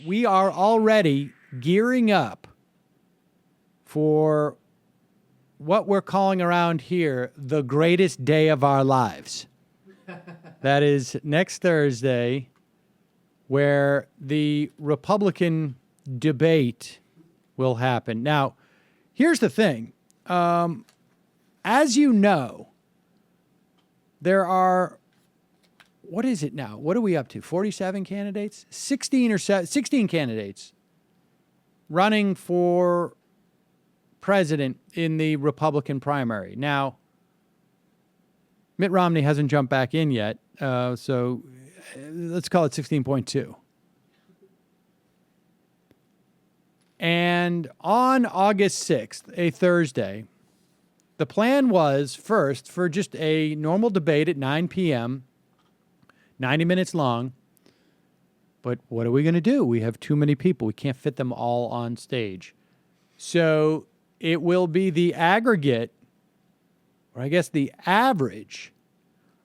we are already gearing up for what we're calling around here the greatest day of our lives. That is next Thursday, where the Republican debate will happen. Now, here's the thing. As you know, there are, what is it now? What are we up to? 47 candidates? 16 candidates running for president in the Republican primary. Now, Mitt Romney hasn't jumped back in yet, so let's call it 16.2. And on August 6th, a Thursday, the plan was first for just a normal debate at 9 p.m., 90 minutes long. But what are we going to do? We have too many people. We can't fit them all on stage. So it will be the aggregate, or I guess the average,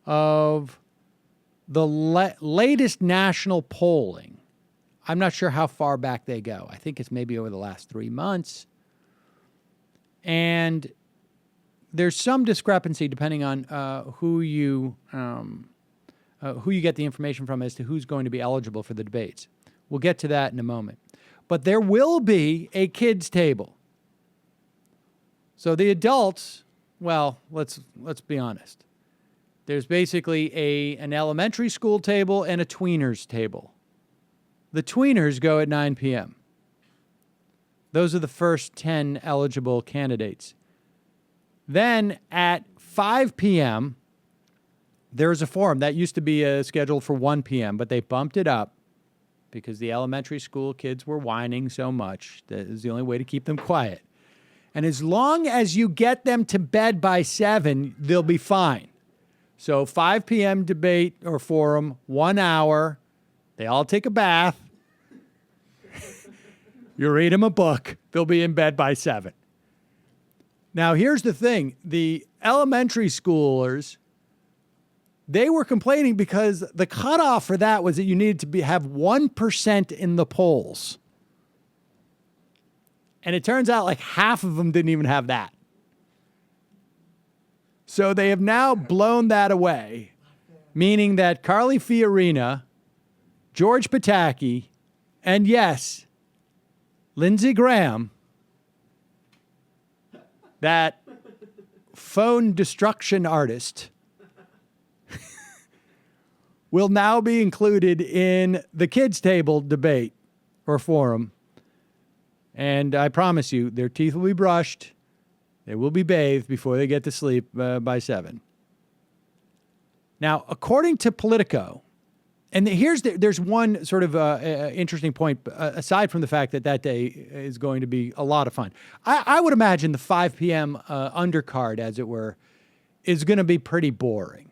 of the latest national polling. I'm not sure how far back they go. I think it's maybe over the last 3 months. And there's some discrepancy depending on who you get the information from as to who's going to be eligible for the debates. We'll get to that in a moment. But there will be a kids' table. So the adults, well, let's be honest. There's basically an elementary school table and a tweeners table. The tweeners go at 9 p.m. Those are the first 10 eligible candidates. Then at 5 p.m., there's a forum. That used to be scheduled for 1 p.m., but they bumped it up because the elementary school kids were whining so much. That is the only way to keep them quiet. And as long as you get them to bed by 7, they'll be fine. So 5 p.m. debate or forum, 1 hour. They all take a bath. You read them a book. They'll be in bed by 7. Now, here's the thing. The elementary schoolers, they were complaining because the cutoff for that was that you needed to have 1% in the polls. And it turns out like half of them didn't even have that. So they have now blown that away, meaning that Carly Fiorina, George Pataki, and yes, Lindsey Graham, that phone destruction artist, will now be included in the kids' table debate or forum. And I promise you, their teeth will be brushed. They will be bathed before they get to sleep by 7. Now, according to Politico, and there's one sort of interesting point, aside from the fact that day is going to be a lot of fun. I would imagine the 5 p.m. Undercard, as it were, is going to be pretty boring.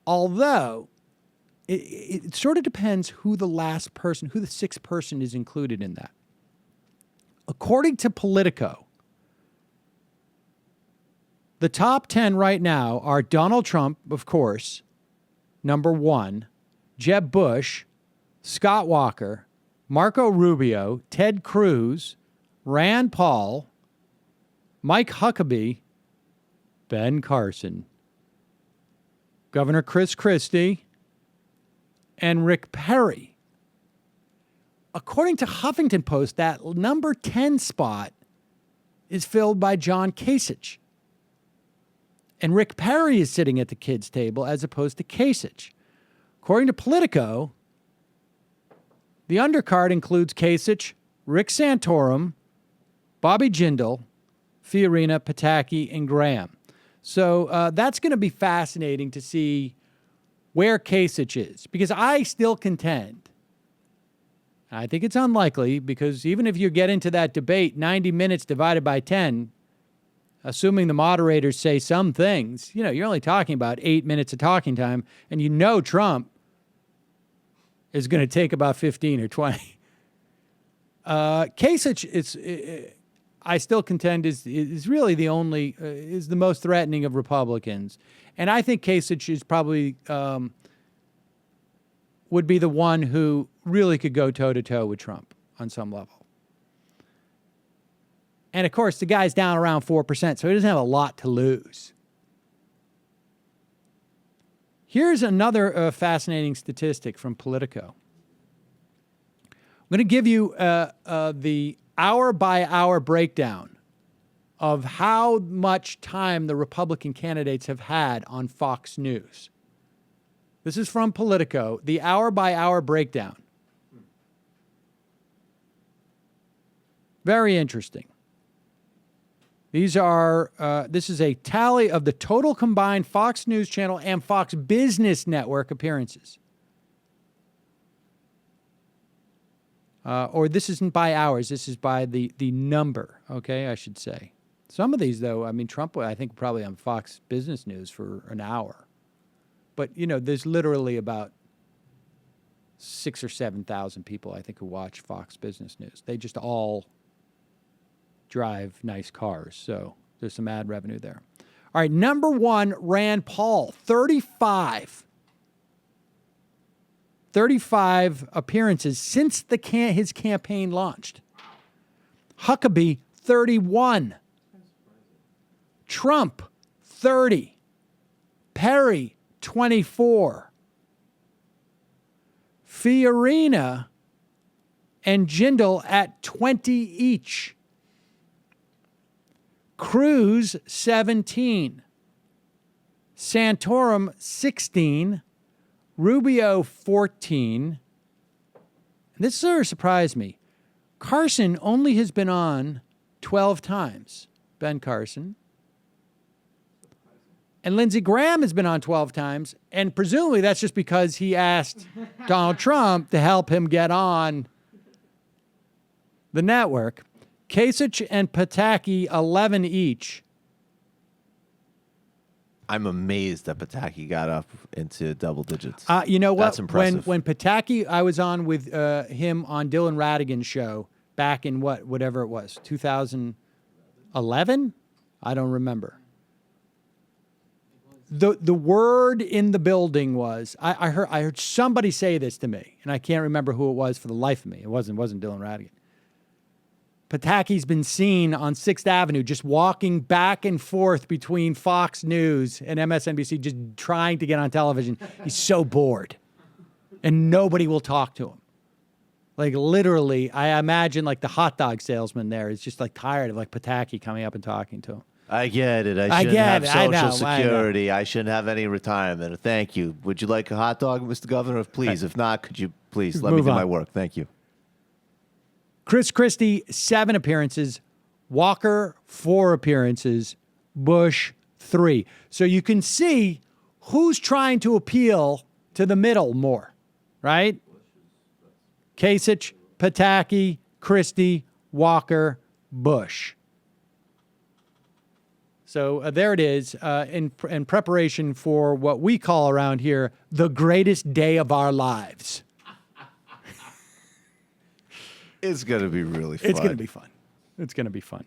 Although, it sort of depends who the sixth person is included in that. According to Politico, the top 10 right now are Donald Trump, of course, number 1, Jeb Bush, Scott Walker, Marco Rubio, Ted Cruz, Rand Paul, Mike Huckabee, Ben Carson, Governor Chris Christie, and Rick Perry. According to Huffington Post, that number 10 spot is filled by John Kasich. And Rick Perry is sitting at the kids' table as opposed to Kasich. According to Politico, the undercard includes Kasich, Rick Santorum, Bobby Jindal, Fiorina, Pataki, and Graham. So that's going to be fascinating to see where Kasich is. Because I still contend, I think it's unlikely, because even if you get into that debate, 90 minutes divided by 10, assuming the moderators say some things, you're only talking about 8 minutes of talking time, and Trump is going to take about 15 or 20. Kasich, I still contend, is really the only, is the most threatening of Republicans. And I think Kasich is probably would be the one who really could go toe-to-toe with Trump on some level. And, of course, the guy's down around 4%, so he doesn't have a lot to lose. Here's another fascinating statistic from Politico. I'm going to give you the hour-by-hour breakdown of how much time the Republican candidates have had on Fox News. This is from Politico, the hour-by-hour breakdown. Very interesting. These are, this is a tally of the total combined Fox News Channel and Fox Business Network appearances. Or this isn't by hours, this is by the number, okay, I should say. Some of these, though, I mean, Trump, I think, probably on Fox Business News for an hour. But, you know, there's literally about 6,000 or 7,000 people, I think, who watch Fox Business News. They just all drive nice cars, so there's some ad revenue there. All right, number one, Rand Paul, 35 appearances since his campaign launched. Huckabee, 31. Trump, 30. Perry, 24. Fiorina and Jindal at 20 each. Cruz, 17. Santorum, 16. Rubio, 14. And this sort of surprised me. Carson only has been on 12 times. Ben Carson. And Lindsey Graham has been on 12 times. And presumably that's just because he asked Donald Trump to help him get on the network. Kasich and Pataki, 11 each. I'm amazed that Pataki got up into double digits. You know what? That's impressive. When Pataki, I was on with him on Dylan Radigan's show back in whatever it was, 2011? I don't remember. The word in the building was, I heard somebody say this to me, and I can't remember who it was for the life of me. It wasn't Dylan Radigan. Pataki's been seen on 6th Avenue just walking back and forth between Fox News and MSNBC, just trying to get on television. He's so bored. And nobody will talk to him. Like, literally, I imagine, like, the hot dog salesman there is just, like, tired of, like, Pataki coming up and talking to him. I get it. I shouldn't have Social Security. I shouldn't have any retirement. Thank you. Would you like a hot dog, Mr. Governor? Please. If not, could you please let me do my work? Thank you. Chris Christie, 7 appearances. Walker, 4 appearances. Bush, 3. So you can see who's trying to appeal to the middle more, right? Kasich, Pataki, Christie, Walker, Bush. So there it is in preparation for what we call around here the greatest day of our lives. It's going to be really fun. It's going to be fun. It's going to be fun.